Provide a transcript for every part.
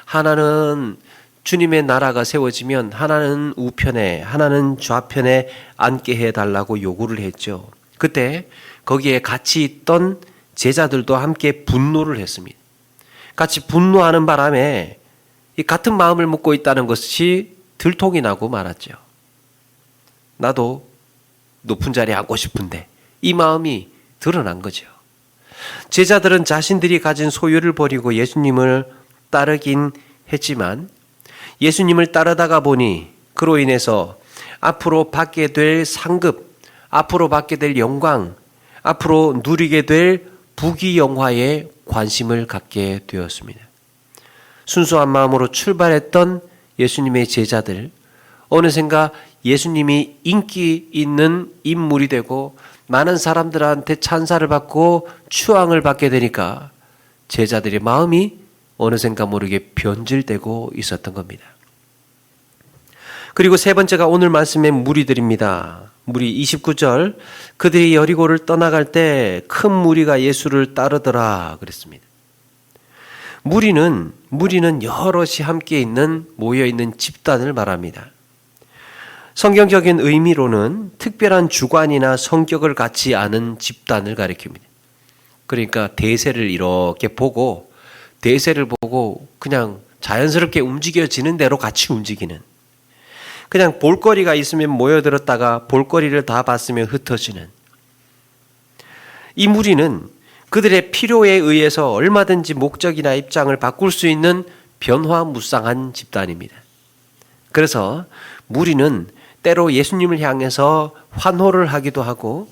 하나는 주님의 나라가 세워지면 하나는 우편에 하나는 좌편에 앉게 해달라고 요구를 했죠. 그때 거기에 같이 있던 제자들도 함께 분노를 했습니다. 같이 분노하는 바람에 이 같은 마음을 묻고 있다는 것이 들통이 나고 말았죠. 나도 높은 자리에 앉고 싶은데 이 마음이 드러난 거죠. 제자들은 자신들이 가진 소유를 버리고 예수님을 따르긴 했지만 예수님을 따르다가 보니 그로 인해서 앞으로 받게 될 상급, 앞으로 받게 될 영광, 앞으로 누리게 될 부귀영화에 관심을 갖게 되었습니다. 순수한 마음으로 출발했던 예수님의 제자들, 어느샌가 예수님이 인기 있는 인물이 되고 많은 사람들한테 찬사를 받고 추앙을 받게 되니까 제자들의 마음이 어느샌가 모르게 변질되고 있었던 겁니다. 그리고 세 번째가 오늘 말씀의 무리들입니다. 무리 29절, 그들이 여리고를 떠나갈 때 큰 무리가 예수를 따르더라 그랬습니다. 무리는 여럿이 함께 있는 모여있는 집단을 말합니다. 성경적인 의미로는 특별한 주관이나 성격을 갖지 않은 집단을 가리킵니다. 그러니까 대세를 보고 그냥 자연스럽게 움직여지는 대로 같이 움직이는, 그냥 볼거리가 있으면 모여들었다가 볼거리를 다 봤으면 흩어지는, 이 무리는 그들의 필요에 의해서 얼마든지 목적이나 입장을 바꿀 수 있는 변화무쌍한 집단입니다. 그래서 무리는 때로 예수님을 향해서 환호를 하기도 하고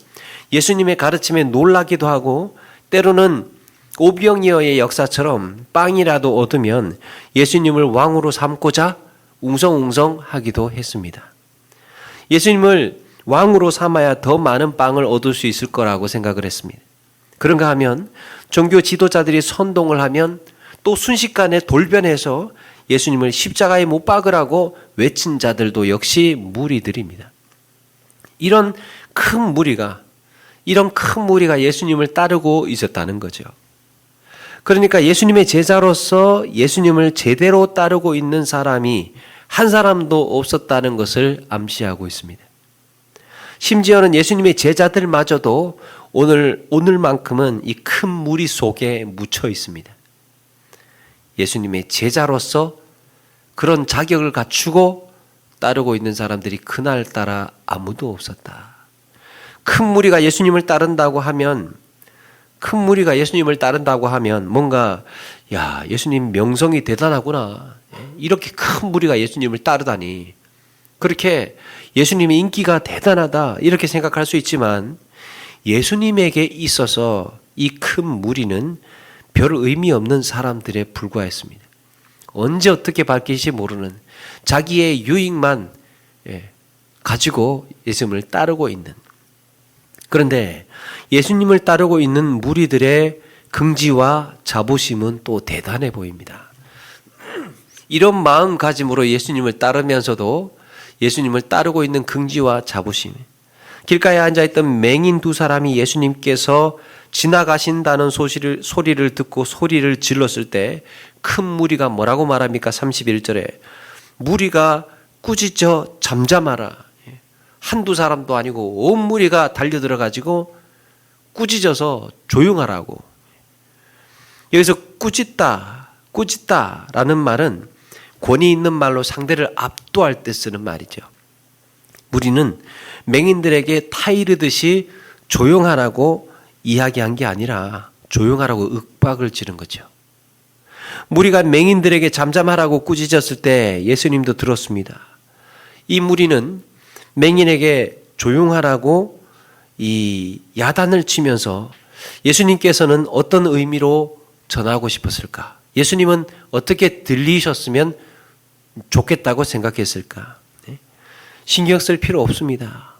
예수님의 가르침에 놀라기도 하고 때로는 오병이어의 역사처럼 빵이라도 얻으면 예수님을 왕으로 삼고자 웅성웅성하기도 했습니다. 예수님을 왕으로 삼아야 더 많은 빵을 얻을 수 있을 거라고 생각을 했습니다. 그런가 하면 종교 지도자들이 선동을 하면 또 순식간에 돌변해서 예수님을 십자가에 못 박으라고 외친 자들도 역시 무리들입니다. 이런 큰 무리가 예수님을 따르고 있었다는 거죠. 그러니까 예수님의 제자로서 예수님을 제대로 따르고 있는 사람이 한 사람도 없었다는 것을 암시하고 있습니다. 심지어는 예수님의 제자들마저도 오늘만큼은 이 큰 무리 속에 묻혀 있습니다. 예수님의 제자로서 그런 자격을 갖추고 따르고 있는 사람들이 그날따라 아무도 없었다. 큰 무리가 예수님을 따른다고 하면 뭔가 예수님 명성이 대단하구나. 이렇게 큰 무리가 예수님을 따르다니. 그렇게 예수님의 인기가 대단하다. 이렇게 생각할 수 있지만 예수님에게 있어서 이 큰 무리는 별 의미 없는 사람들에 불과했습니다. 언제 어떻게 바뀔지 모르는 자기의 유익만 가지고 예수님을 따르고 있는, 그런데 예수님을 따르고 있는 무리들의 긍지와 자부심은 또 대단해 보입니다. 이런 마음가짐으로 예수님을 따르면서도 예수님을 따르고 있는 긍지와 자부심, 길가에 앉아있던 맹인 두 사람이 예수님께서 지나가신다는 소리를 듣고 소리를 질렀을 때 큰 무리가 뭐라고 말합니까? 31절에 무리가 꾸짖어 잠잠하라. 한두 사람도 아니고 온 무리가 달려들어가지고 꾸짖어서 조용하라고. 여기서 꾸짖다라는 말은 권위 있는 말로 상대를 압도할 때 쓰는 말이죠. 무리는 맹인들에게 타이르듯이 조용하라고 이야기한 게 아니라 조용하라고 윽박을 지른 거죠. 무리가 맹인들에게 잠잠하라고 꾸짖었을 때 예수님도 들었습니다. 이 무리는 맹인에게 조용하라고 이 야단을 치면서 예수님께서는 어떤 의미로 전하고 싶었을까? 예수님은 어떻게 들리셨으면 좋겠다고 생각했을까? 신경 쓸 필요 없습니다.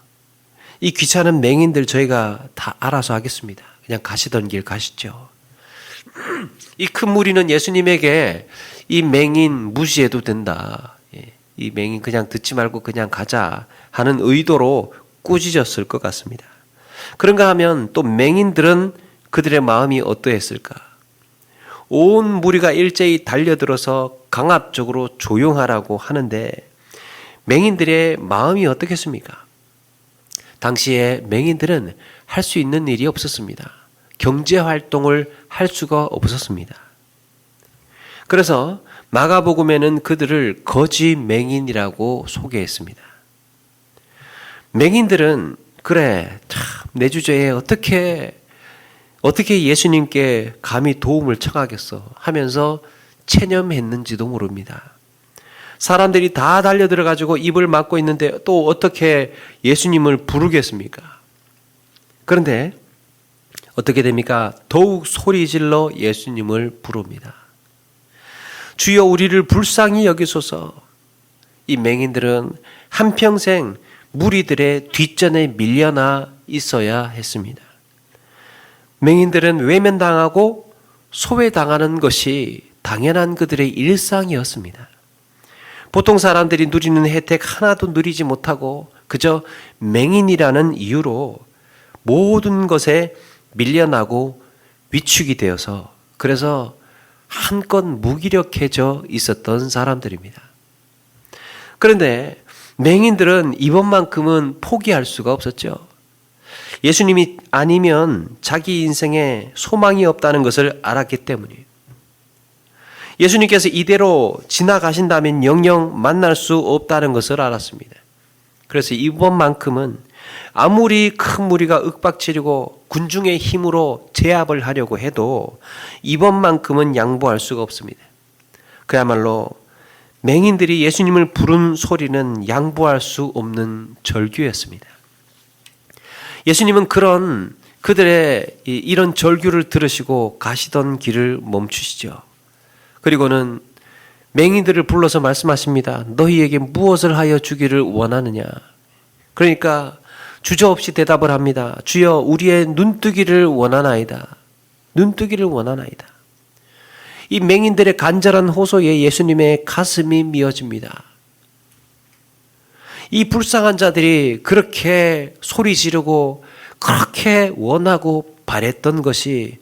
이 귀찮은 맹인들 저희가 다 알아서 하겠습니다. 그냥 가시던 길 가시죠. 이 큰 무리는 예수님에게 이 맹인 무시해도 된다. 이 맹인 그냥 듣지 말고 그냥 가자 하는 의도로 꾸짖었을 것 같습니다. 그런가 하면 또 맹인들은 그들의 마음이 어떠했을까? 온 무리가 일제히 달려들어서 강압적으로 조용하라고 하는데 맹인들의 마음이 어떻겠습니까? 당시에 맹인들은 할 수 있는 일이 없었습니다. 경제 활동을 할 수가 없었습니다. 그래서 마가복음에는 그들을 거지 맹인이라고 소개했습니다. 맹인들은 그래, 참 내 주제에 어떻게 예수님께 감히 도움을 청하겠어 하면서 체념했는지도 모릅니다. 사람들이 다 달려들어가지고 입을 막고 있는데 또 어떻게 예수님을 부르겠습니까? 그런데 어떻게 됩니까? 더욱 소리질러 예수님을 부릅니다. 주여 우리를 불쌍히 여기소서. 이 맹인들은 한평생 무리들의 뒷전에 밀려나 있어야 했습니다. 맹인들은 외면당하고 소외당하는 것이 당연한 그들의 일상이었습니다. 보통 사람들이 누리는 혜택 하나도 누리지 못하고 그저 맹인이라는 이유로 모든 것에 밀려나고 위축이 되어서 그래서 한껏 무기력해져 있었던 사람들입니다. 그런데 맹인들은 이번만큼은 포기할 수가 없었죠. 예수님이 아니면 자기 인생에 소망이 없다는 것을 알았기 때문이에요. 예수님께서 이대로 지나가신다면 영영 만날 수 없다는 것을 알았습니다. 그래서 이번만큼은 아무리 큰 무리가 윽박지르고 군중의 힘으로 제압을 하려고 해도 이번만큼은 양보할 수가 없습니다. 그야말로 맹인들이 예수님을 부른 소리는 양보할 수 없는 절규였습니다. 예수님은 그들의 이런 절규를 들으시고 가시던 길을 멈추시죠. 그리고는 맹인들을 불러서 말씀하십니다. 너희에게 무엇을 하여 주기를 원하느냐. 그러니까 주저없이 대답을 합니다. 주여 우리의 눈뜨기를 원하나이다. 눈뜨기를 원하나이다. 이 맹인들의 간절한 호소에 예수님의 가슴이 미어집니다. 이 불쌍한 자들이 그렇게 소리 지르고 그렇게 원하고 바랬던 것이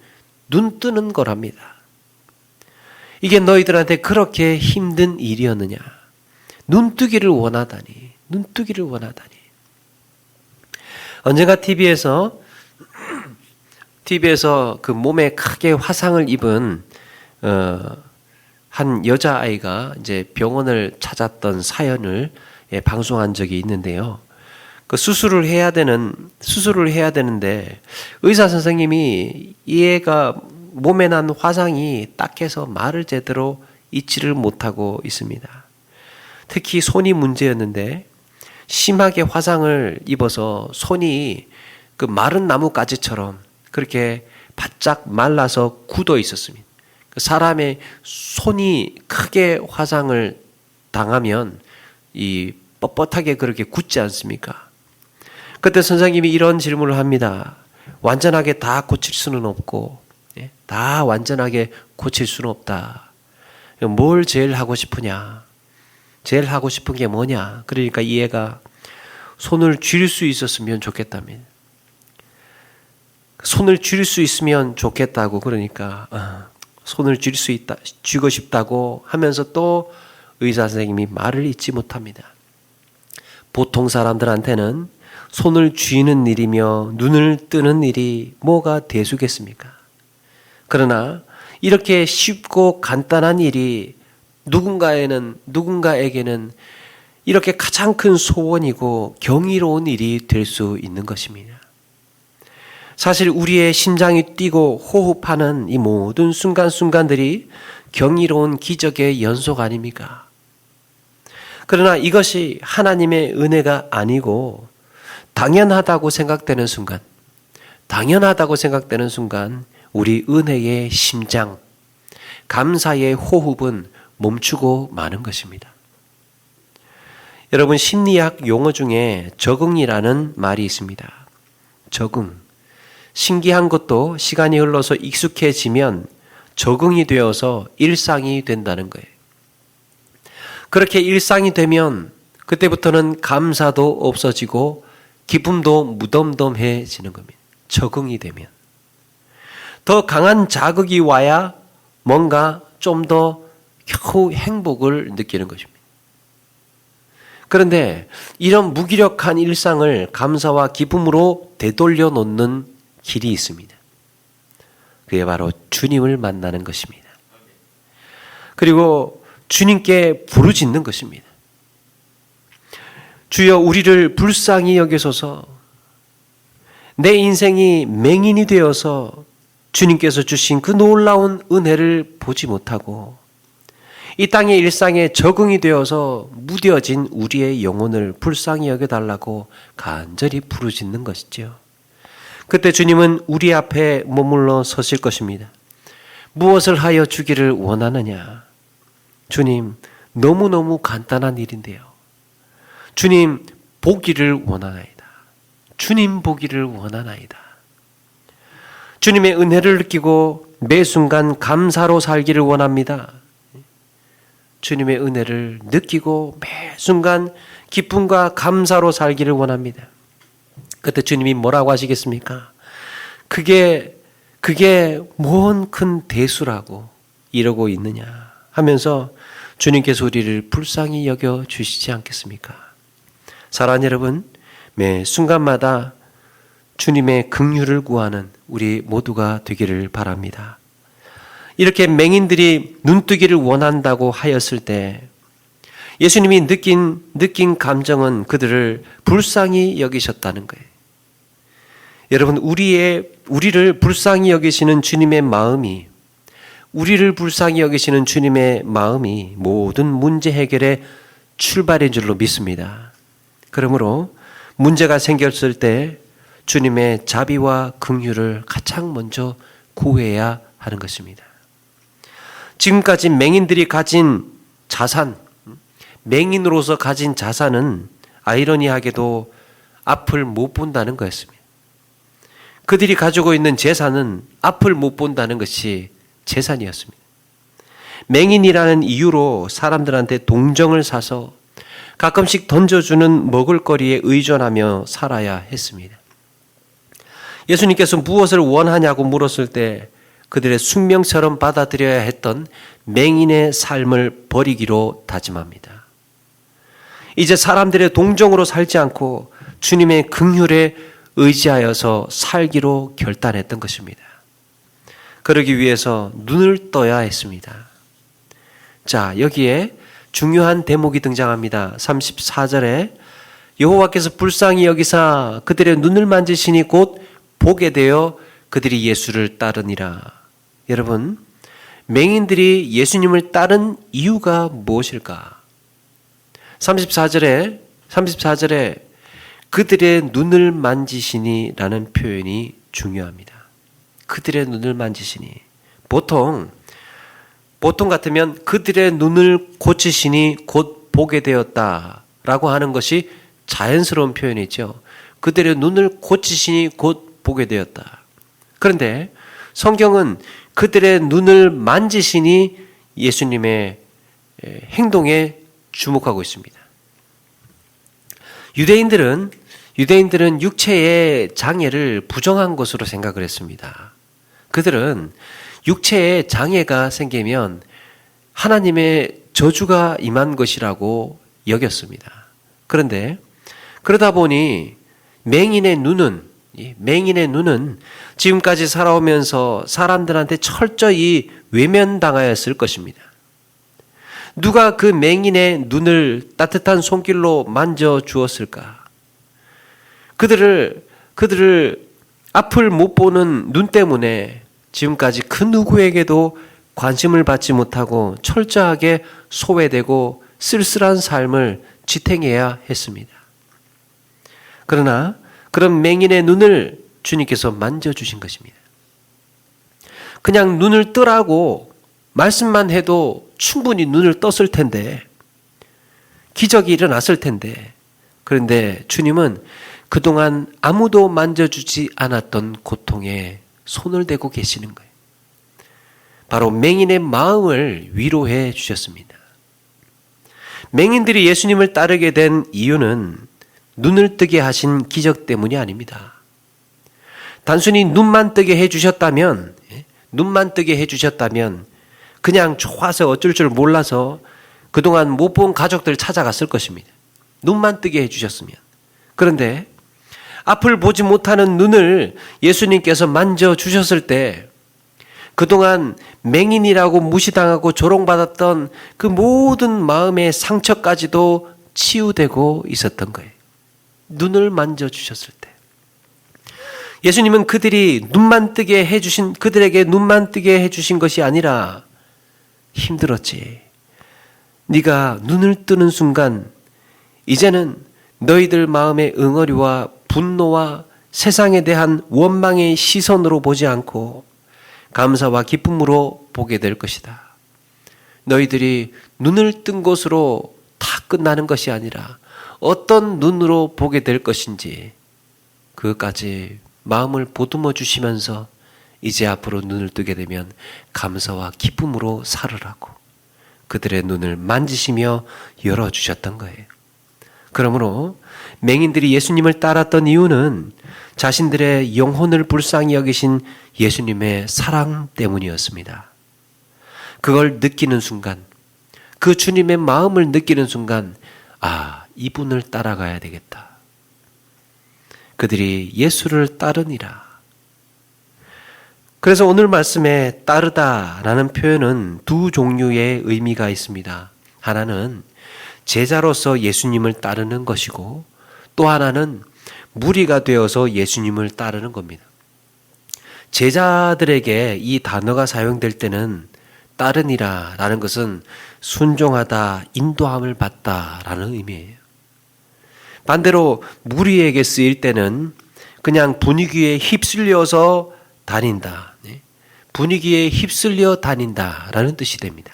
눈 뜨는 거랍니다. 이게 너희들한테 그렇게 힘든 일이었느냐. 눈뜨기를 원하다니. 눈뜨기를 원하다니. 언젠가 TV에서 그 몸에 크게 화상을 입은 한 여자아이가 이제 병원을 찾았던 사연을 방송한 적이 있는데요. 그 수술을 해야 되는데 의사 선생님이 이 애가 몸에 난 화상이 딱해서 말을 제대로 잊지를 못하고 있습니다. 특히 손이 문제였는데 심하게 화상을 입어서 손이 그 마른 나뭇가지처럼 그렇게 바짝 말라서 굳어 있었습니다. 사람의 손이 크게 화상을 당하면 이 뻣뻣하게 그렇게 굳지 않습니까? 그때 선생님이 이런 질문을 합니다. 완전하게 다 고칠 수는 없고 다 완전하게 고칠 수는 없다. 뭘 제일 하고 싶으냐? 제일 하고 싶은 게 뭐냐? 그러니까 이 애가 손을 쥘 수 있었으면 좋겠답니다. 손을 쥘 수 있으면 좋겠다고 그러니까 손을 쥐고 싶다고 하면서 또 의사 선생님이 말을 잊지 못합니다. 보통 사람들한테는 손을 쥐는 일이며 눈을 뜨는 일이 뭐가 대수겠습니까? 그러나 이렇게 쉽고 간단한 일이 누군가에게는 이렇게 가장 큰 소원이고 경이로운 일이 될 수 있는 것입니다. 사실 우리의 심장이 뛰고 호흡하는 이 모든 순간순간들이 경이로운 기적의 연속 아닙니까? 그러나 이것이 하나님의 은혜가 아니고 당연하다고 생각되는 순간 우리 은혜의 심장, 감사의 호흡은 멈추고 마는 것입니다. 여러분 심리학 용어 중에 적응이라는 말이 있습니다. 적응. 신기한 것도 시간이 흘러서 익숙해지면 적응이 되어서 일상이 된다는 거예요. 그렇게 일상이 되면 그때부터는 감사도 없어지고 기쁨도 무덤덤해지는 겁니다. 적응이 되면. 더 강한 자극이 와야 뭔가 좀 더 겨우 행복을 느끼는 것입니다. 그런데 이런 무기력한 일상을 감사와 기쁨으로 되돌려 놓는 길이 있습니다. 그게 바로 주님을 만나는 것입니다. 그리고 주님께 부르짖는 것입니다. 주여 우리를 불쌍히 여기소서. 내 인생이 맹인이 되어서 주님께서 주신 그 놀라운 은혜를 보지 못하고 이 땅의 일상에 적응이 되어서 무뎌진 우리의 영혼을 불쌍히 여겨달라고 간절히 부르짖는 것이죠. 그때 주님은 우리 앞에 머물러 서실 것입니다. 무엇을 하여 주기를 원하느냐? 주님, 너무너무 간단한 일인데요. 주님, 보기를 원하나이다. 주님 보기를 원하나이다. 주님의 은혜를 느끼고 매 순간 감사로 살기를 원합니다. 주님의 은혜를 느끼고 매 순간 기쁨과 감사로 살기를 원합니다. 그때 주님이 뭐라고 하시겠습니까? 그게 뭔 큰 대수라고 이러고 있느냐 하면서 주님께서 우리를 불쌍히 여겨 주시지 않겠습니까? 사랑하는 여러분, 매 순간마다 주님의 긍휼을 구하는 우리 모두가 되기를 바랍니다. 이렇게 맹인들이 눈뜨기를 원한다고 하였을 때 예수님이 느낀 감정은 그들을 불쌍히 여기셨다는 거예요. 여러분, 우리를 불쌍히 여기시는 주님의 마음이, 우리를 불쌍히 여기시는 주님의 마음이 모든 문제 해결의 출발인 줄로 믿습니다. 그러므로 문제가 생겼을 때 주님의 자비와 긍휼을 가장 먼저 구해야 하는 것입니다. 지금까지 맹인들이 가진 자산, 맹인으로서 가진 자산은 아이러니하게도 앞을 못 본다는 거였습니다. 그들이 가지고 있는 재산은 앞을 못 본다는 것이 재산이었습니다. 맹인이라는 이유로 사람들한테 동정을 사서 가끔씩 던져주는 먹을거리에 의존하며 살아야 했습니다. 예수님께서 무엇을 원하냐고 물었을 때 그들의 숙명처럼 받아들여야 했던 맹인의 삶을 버리기로 다짐합니다. 이제 사람들의 동정으로 살지 않고 주님의 긍휼에 의지하여서 살기로 결단했던 것입니다. 그러기 위해서 눈을 떠야 했습니다. 자, 여기에 중요한 대목이 등장합니다. 34절에 여호와께서 불쌍히 여기사 그들의 눈을 만지시니 곧 보게 되어 그들이 예수를 따르니라. 여러분, 맹인들이 예수님을 따른 이유가 무엇일까? 34절에 그들의 눈을 만지시니 라는 표현이 중요합니다. 그들의 눈을 만지시니. 보통 같으면 그들의 눈을 고치시니 곧 보게 되었다라고 하는 것이 자연스러운 표현이죠. 그들의 눈을 고치시니 곧 보게 되었다. 그런데 성경은 그들의 눈을 만지시니 예수님의 행동에 주목하고 있습니다. 유대인들은 육체의 장애를 부정한 것으로 생각을 했습니다. 그들은 육체에 장애가 생기면 하나님의 저주가 임한 것이라고 여겼습니다. 그런데 그러다 보니 맹인의 눈은 지금까지 살아오면서 사람들한테 철저히 외면당하였을 것입니다. 누가 그 맹인의 눈을 따뜻한 손길로 만져 주었을까? 그들을 앞을 못 보는 눈 때문에 지금까지 그 누구에게도 관심을 받지 못하고 철저하게 소외되고 쓸쓸한 삶을 지탱해야 했습니다. 그러나 그런 맹인의 눈을 주님께서 만져주신 것입니다. 그냥 눈을 뜨라고 말씀만 해도 충분히 눈을 떴을 텐데, 기적이 일어났을 텐데, 그런데 주님은 그동안 아무도 만져주지 않았던 고통에 손을 대고 계시는 거예요. 바로 맹인의 마음을 위로해 주셨습니다. 맹인들이 예수님을 따르게 된 이유는 눈을 뜨게 하신 기적 때문이 아닙니다. 단순히 눈만 뜨게 해주셨다면 그냥 좋아서 어쩔 줄 몰라서 그동안 못 본 가족들 찾아갔을 것입니다. 눈만 뜨게 해주셨으면. 그런데 앞을 보지 못하는 눈을 예수님께서 만져주셨을 때 그동안 맹인이라고 무시당하고 조롱받았던 그 모든 마음의 상처까지도 치유되고 있었던 거예요. 눈을 만져주셨을 때. 예수님은 그들에게 눈만 뜨게 해주신 것이 아니라 힘들었지. 네가 눈을 뜨는 순간 이제는 너희들 마음의 응어리와 분노와 세상에 대한 원망의 시선으로 보지 않고 감사와 기쁨으로 보게 될 것이다. 너희들이 눈을 뜬 것으로 다 끝나는 것이 아니라 어떤 눈으로 보게 될 것인지 그것까지 마음을 보듬어 주시면서 이제 앞으로 눈을 뜨게 되면 감사와 기쁨으로 살으라고 그들의 눈을 만지시며 열어주셨던 거예요. 그러므로 맹인들이 예수님을 따랐던 이유는 자신들의 영혼을 불쌍히 여기신 예수님의 사랑 때문이었습니다. 그걸 느끼는 순간, 그 주님의 마음을 느끼는 순간, 이분을 따라가야 되겠다. 그들이 예수를 따르니라. 그래서 오늘 말씀에 따르다라는 표현은 두 종류의 의미가 있습니다. 하나는 제자로서 예수님을 따르는 것이고 또 하나는 무리가 되어서 예수님을 따르는 겁니다. 제자들에게 이 단어가 사용될 때는 따르니라 라는 것은 순종하다, 인도함을 받다라는 의미예요. 반대로 무리에게 쓰일 때는 그냥 분위기에 휩쓸려서 다닌다. 분위기에 휩쓸려 다닌다라는 뜻이 됩니다.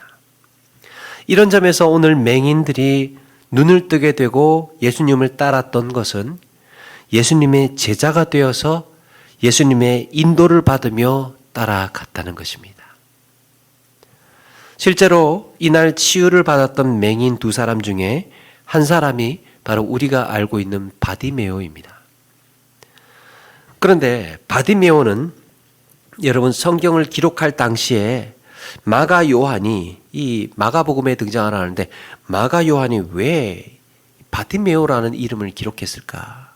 이런 점에서 오늘 맹인들이 눈을 뜨게 되고 예수님을 따랐던 것은 예수님의 제자가 되어서 예수님의 인도를 받으며 따라갔다는 것입니다. 실제로 이날 치유를 받았던 맹인 두 사람 중에 한 사람이 바로 우리가 알고 있는 바디메오입니다. 그런데 바디메오는 여러분 성경을 기록할 당시에 마가 요한이 이 마가복음에 등장하는데 마가 요한이 왜 바디메오라는 이름을 기록했을까?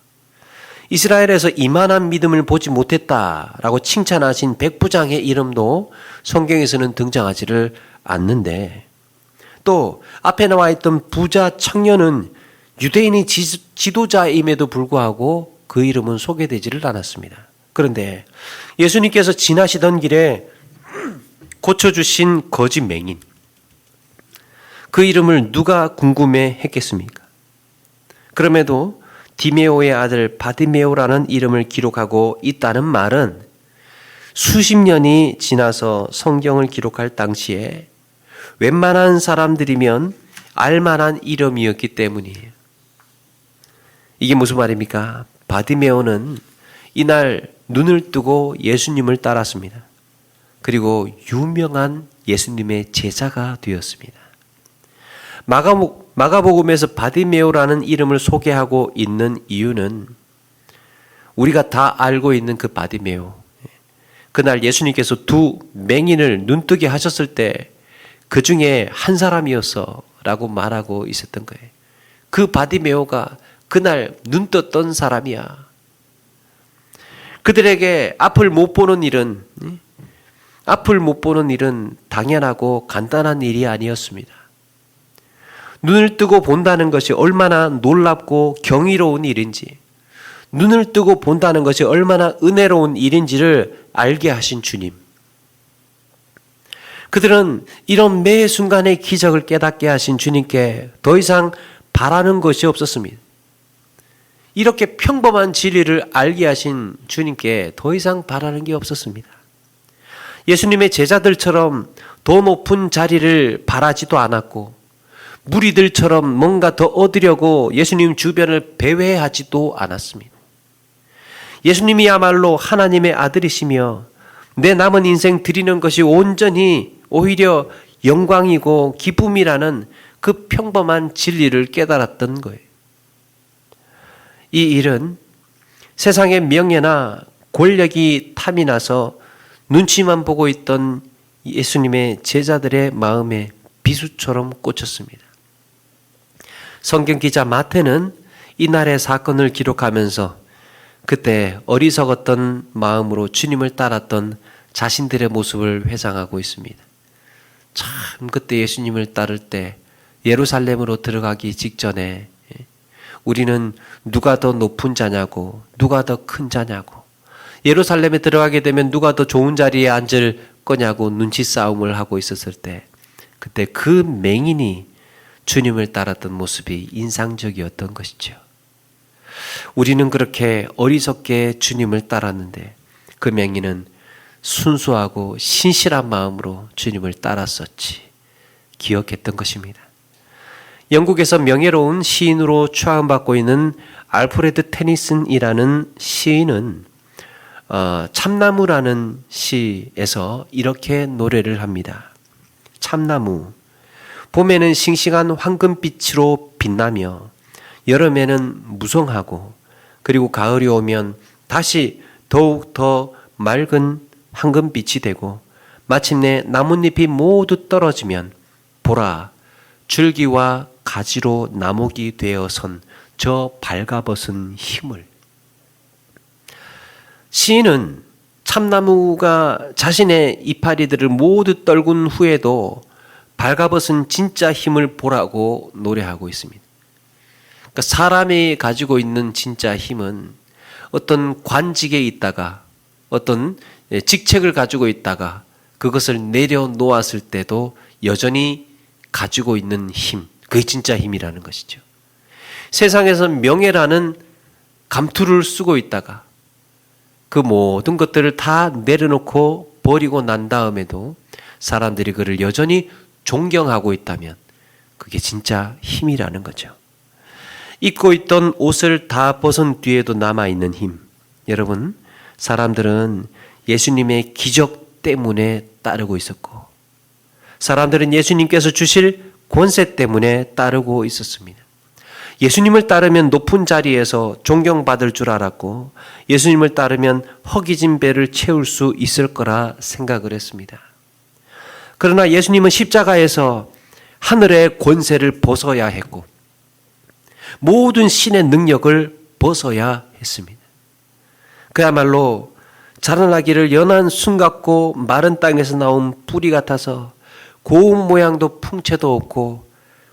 이스라엘에서 이만한 믿음을 보지 못했다라고 칭찬하신 백부장의 이름도 성경에서는 등장하지를 않는데 또 앞에 나와 있던 부자 청년은 유대인이 지도자임에도 불구하고 그 이름은 소개되지를 않았습니다. 그런데 예수님께서 지나시던 길에 고쳐주신 거지 맹인, 그 이름을 누가 궁금해 했겠습니까? 그럼에도 디메오의 아들 바디메오라는 이름을 기록하고 있다는 말은 수십 년이 지나서 성경을 기록할 당시에 웬만한 사람들이면 알만한 이름이었기 때문이에요. 이게 무슨 말입니까? 바디메오는 이날 눈을 뜨고 예수님을 따랐습니다. 그리고 유명한 예수님의 제자가 되었습니다. 마가복음에서 바디메오라는 이름을 소개하고 있는 이유는 우리가 다 알고 있는 그 바디메오. 그날 예수님께서 두 맹인을 눈뜨게 하셨을 때 그 중에 한 사람이었어 라고 말하고 있었던 거예요. 그 바디메오가 그날 눈 떴던 사람이야. 그들에게 앞을 못 보는 일은 당연하고 간단한 일이 아니었습니다. 눈을 뜨고 본다는 것이 얼마나 놀랍고 경이로운 일인지, 눈을 뜨고 본다는 것이 얼마나 은혜로운 일인지를 알게 하신 주님. 그들은 이런 매 순간의 기적을 깨닫게 하신 주님께 더 이상 바라는 것이 없었습니다. 이렇게 평범한 진리를 알게 하신 주님께 더 이상 바라는 게 없었습니다. 예수님의 제자들처럼 더 높은 자리를 바라지도 않았고 무리들처럼 뭔가 더 얻으려고 예수님 주변을 배회하지도 않았습니다. 예수님이야말로 하나님의 아들이시며 내 남은 인생 드리는 것이 온전히 오히려 영광이고 기쁨이라는 그 평범한 진리를 깨달았던 거예요. 이 일은 세상의 명예나 권력이 탐이 나서 눈치만 보고 있던 예수님의 제자들의 마음에 비수처럼 꽂혔습니다. 성경 기자 마태는 이날의 사건을 기록하면서 그때 어리석었던 마음으로 주님을 따랐던 자신들의 모습을 회상하고 있습니다. 참 그때 예수님을 따를 때 예루살렘으로 들어가기 직전에 우리는 누가 더 높은 자냐고, 누가 더 큰 자냐고, 예루살렘에 들어가게 되면 누가 더 좋은 자리에 앉을 거냐고 눈치 싸움을 하고 있었을 때, 그때 그 맹인이 주님을 따랐던 모습이 인상적이었던 것이죠. 우리는 그렇게 어리석게 주님을 따랐는데 그 맹인은 순수하고 신실한 마음으로 주님을 따랐었지 기억했던 것입니다. 영국에서 명예로운 시인으로 추앙받고 있는 알프레드 테니슨이라는 시인은 참나무라는 시에서 이렇게 노래를 합니다. 참나무, 봄에는 싱싱한 황금빛으로 빛나며 여름에는 무성하고 그리고 가을이 오면 다시 더욱 더 맑은 황금빛이 되고 마침내 나뭇잎이 모두 떨어지면 보라, 줄기와 가지로 나목이 되어선 저 발가벗은 힘을. 시인은 참나무가 자신의 이파리들을 모두 떨군 후에도 발가벗은 진짜 힘을 보라고 노래하고 있습니다. 그러니까 사람이 가지고 있는 진짜 힘은 어떤 관직에 있다가 어떤 직책을 가지고 있다가 그것을 내려놓았을 때도 여전히 가지고 있는 힘, 그게 진짜 힘이라는 것이죠. 세상에서 명예라는 감투를 쓰고 있다가 그 모든 것들을 다 내려놓고 버리고 난 다음에도 사람들이 그를 여전히 존경하고 있다면 그게 진짜 힘이라는 거죠. 입고 있던 옷을 다 벗은 뒤에도 남아있는 힘. 여러분, 사람들은 예수님의 기적 때문에 따르고 있었고 사람들은 예수님께서 주실 권세 때문에 따르고 있었습니다. 예수님을 따르면 높은 자리에서 존경받을 줄 알았고 예수님을 따르면 허기진 배를 채울 수 있을 거라 생각을 했습니다. 그러나 예수님은 십자가에서 하늘의 권세를 벗어야 했고 모든 신의 능력을 벗어야 했습니다. 그야말로 자라나기를 연한 순 같고 마른 땅에서 나온 뿌리 같아서 고운 모양도 풍채도 없고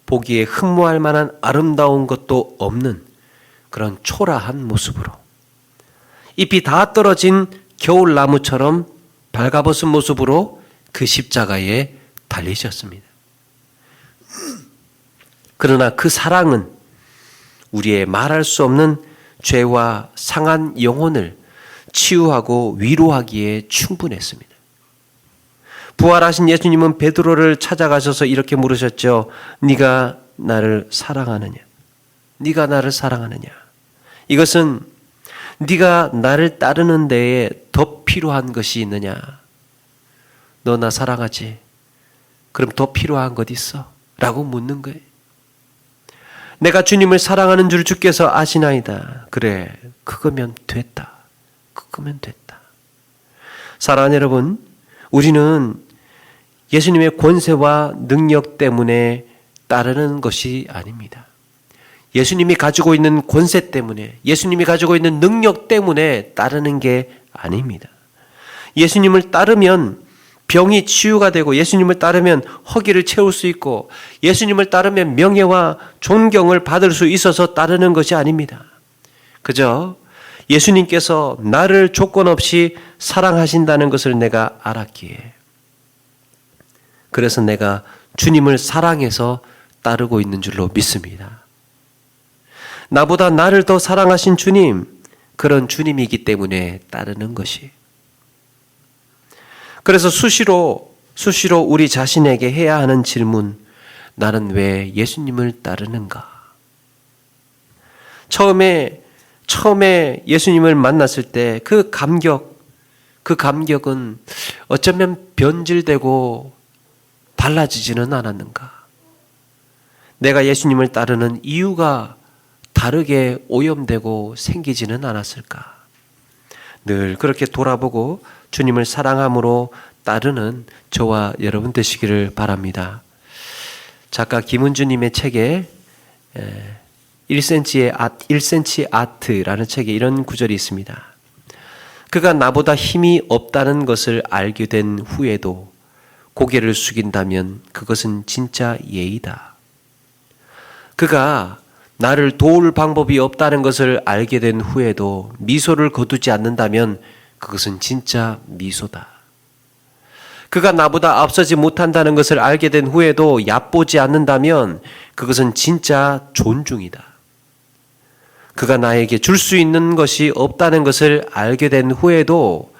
보기에 흠모할 만한 아름다운 것도 없는 그런 초라한 모습으로 잎이 다 떨어진 겨울나무처럼 발가벗은 모습으로 그 십자가에 달리셨습니다. 그러나 그 사랑은 우리의 말할 수 없는 죄와 상한 영혼을 치유하고 위로하기에 충분했습니다. 부활하신 예수님은 베드로를 찾아가셔서 이렇게 물으셨죠. 네가 나를 사랑하느냐? 네가 나를 사랑하느냐? 이것은 네가 나를 따르는 데에 더 필요한 것이 있느냐? 너 나 사랑하지? 그럼 더 필요한 것 있어? 라고 묻는 거예요. 내가 주님을 사랑하는 줄 주께서 아시나이다. 그래, 그거면 됐다. 그거면 됐다. 사랑하는 여러분, 우리는 예수님의 권세와 능력 때문에 따르는 것이 아닙니다. 예수님이 가지고 있는 권세 때문에, 예수님이 가지고 있는 능력 때문에 따르는 게 아닙니다. 예수님을 따르면 병이 치유가 되고 예수님을 따르면 허기를 채울 수 있고 예수님을 따르면 명예와 존경을 받을 수 있어서 따르는 것이 아닙니다. 그저 예수님께서 나를 조건 없이 사랑하신다는 것을 내가 알았기에 그래서 내가 주님을 사랑해서 따르고 있는 줄로 믿습니다. 나보다 나를 더 사랑하신 주님, 그런 주님이기 때문에 따르는 것이. 그래서 수시로 우리 자신에게 해야 하는 질문, 나는 왜 예수님을 따르는가? 처음에 예수님을 만났을 때 그 감격은 어쩌면 변질되고 달라지지는 않았는가? 내가 예수님을 따르는 이유가 다르게 오염되고 생기지는 않았을까? 늘 그렇게 돌아보고 주님을 사랑함으로 따르는 저와 여러분 되시기를 바랍니다. 작가 김은주님의 책에 1cm 아트라는 책에 이런 구절이 있습니다. 그가 나보다 힘이 없다는 것을 알게 된 후에도 고개를 숙인다면 그것은 진짜 예의다. 그가 나를 도울 방법이 없다는 것을 알게 된 후에도 미소를 거두지 않는다면 그것은 진짜 미소다. 그가 나보다 앞서지 못한다는 것을 알게 된 후에도 얕보지 않는다면 그것은 진짜 존중이다. 그가 나에게 줄 수 있는 것이 없다는 것을 알게 된 후에도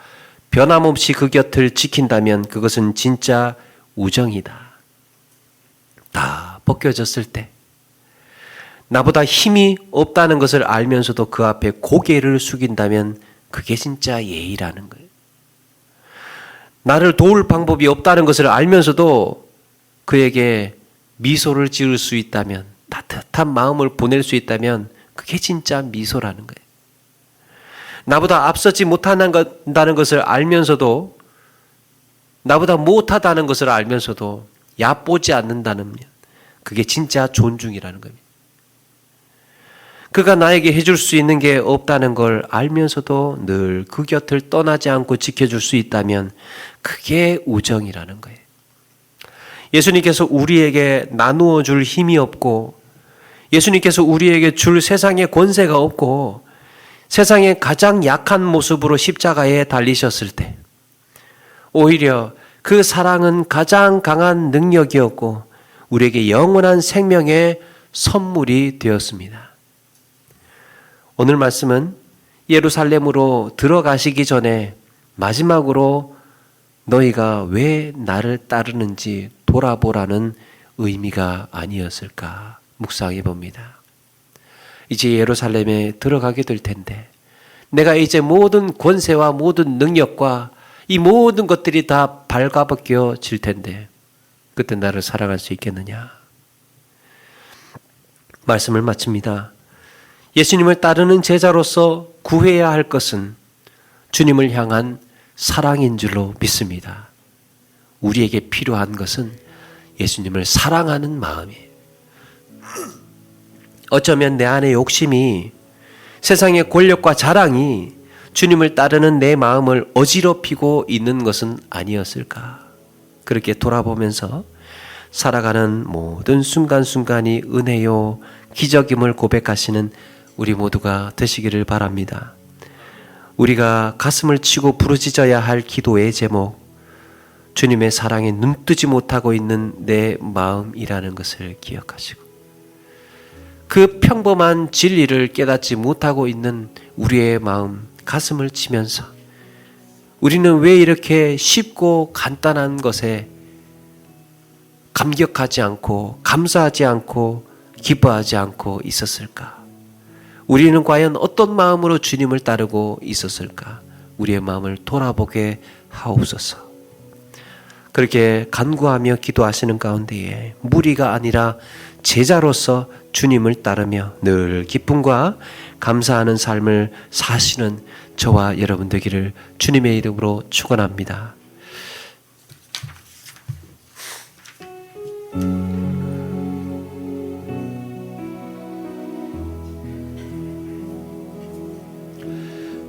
변함없이 그 곁을 지킨다면 그것은 진짜 우정이다. 다 벗겨졌을 때 나보다 힘이 없다는 것을 알면서도 그 앞에 고개를 숙인다면 그게 진짜 예의라는 거예요. 나를 도울 방법이 없다는 것을 알면서도 그에게 미소를 지을 수 있다면, 따뜻한 마음을 보낼 수 있다면 그게 진짜 미소라는 거예요. 나보다 앞서지 못한다는 것을 알면서도, 나보다 못하다는 것을 알면서도 얕보지 않는다는, 그게 진짜 존중이라는 겁니다. 그가 나에게 해줄 수 있는 게 없다는 걸 알면서도 늘 그 곁을 떠나지 않고 지켜줄 수 있다면 그게 우정이라는 거예요. 예수님께서 우리에게 나누어 줄 힘이 없고, 예수님께서 우리에게 줄 세상의 권세가 없고, 세상의 가장 약한 모습으로 십자가에 달리셨을 때 오히려 그 사랑은 가장 강한 능력이었고 우리에게 영원한 생명의 선물이 되었습니다. 오늘 말씀은 예루살렘으로 들어가시기 전에 마지막으로 너희가 왜 나를 따르는지 돌아보라는 의미가 아니었을까 묵상해 봅니다. 이제 예루살렘에 들어가게 될 텐데 내가 이제 모든 권세와 모든 능력과 이 모든 것들이 다 발가벗겨질 텐데 그때 나를 사랑할 수 있겠느냐? 말씀을 마칩니다. 예수님을 따르는 제자로서 구해야 할 것은 주님을 향한 사랑인 줄로 믿습니다. 우리에게 필요한 것은 예수님을 사랑하는 마음이에요. 어쩌면 내 안의 욕심이, 세상의 권력과 자랑이 주님을 따르는 내 마음을 어지럽히고 있는 것은 아니었을까? 그렇게 돌아보면서 살아가는 모든 순간순간이 은혜요 기적임을 고백하시는 우리 모두가 되시기를 바랍니다. 우리가 가슴을 치고 부르짖어야 할 기도의 제목, 주님의 사랑에 눈뜨지 못하고 있는 내 마음이라는 것을 기억하시고 그 평범한 진리를 깨닫지 못하고 있는 우리의 마음, 가슴을 치면서 우리는 왜 이렇게 쉽고 간단한 것에 감격하지 않고 감사하지 않고 기뻐하지 않고 있었을까? 우리는 과연 어떤 마음으로 주님을 따르고 있었을까? 우리의 마음을 돌아보게 하옵소서. 그렇게 간구하며 기도하시는 가운데에 무리가 아니라 제자로서 주님을 따르며 늘 기쁨과 감사하는 삶을 사시는 저와 여러분 되기를 주님의 이름으로 축원합니다.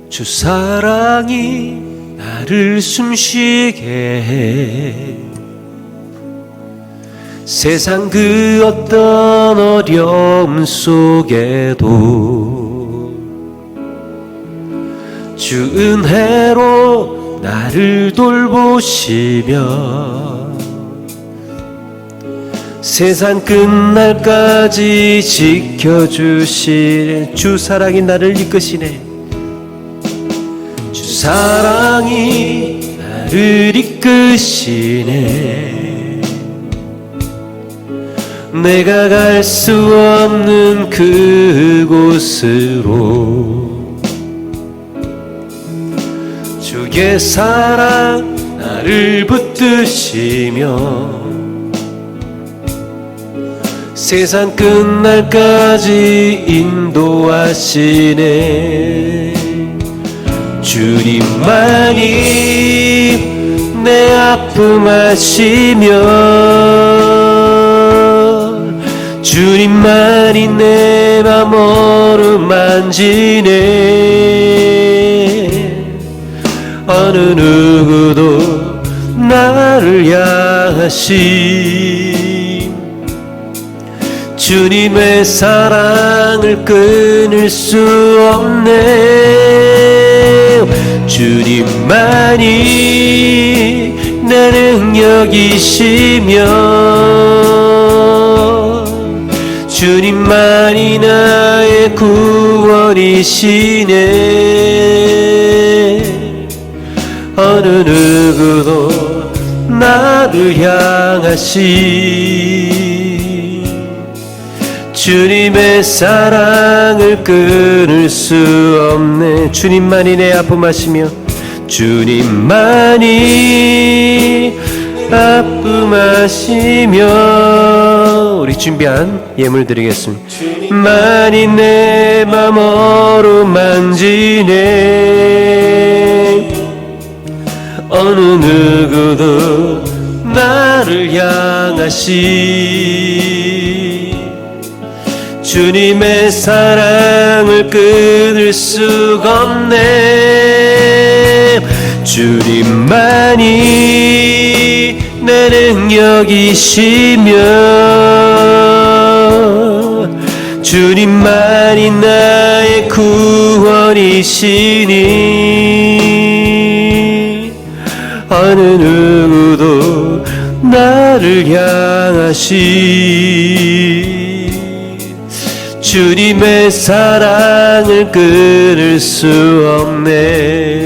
주 사랑이 나를 숨쉬게 해 세상 그 어떤 어려움 속에도 주 은혜로 나를 돌보시며 세상 끝날까지 지켜주실 주 사랑이 나를 이끄시네. 주 사랑이 나를 이끄시네. 내가 갈 수 없는 그곳으로 주의 사랑 나를 붙드시며 세상 끝날까지 인도하시네. 주님만이 내 아픔 아시며 주님만이 내 맘 어루만지네. 어느 누구도 나를 향하신 주님의 사랑을 끊을 수 없네. 주님만이 내 능력이시며 주님만이 나의 구원이시네. 어느 누구도 나를 향하신 주님의 사랑을 끊을 수 없네. 주님만이 내 아픔 아시며 주님만이 아픔 아시며 우리 준비한 예물 드리겠습니다. 만이 내 맘 어루만지네. 어느 누구도 나를 향하신 주님의 사랑을 끊을 수가 없네. 주님만이 내 능력이시며 주님만이 나의 구원이시니 어느 누구도 나를 향하신 주님의 사랑을 끊을 수 없네.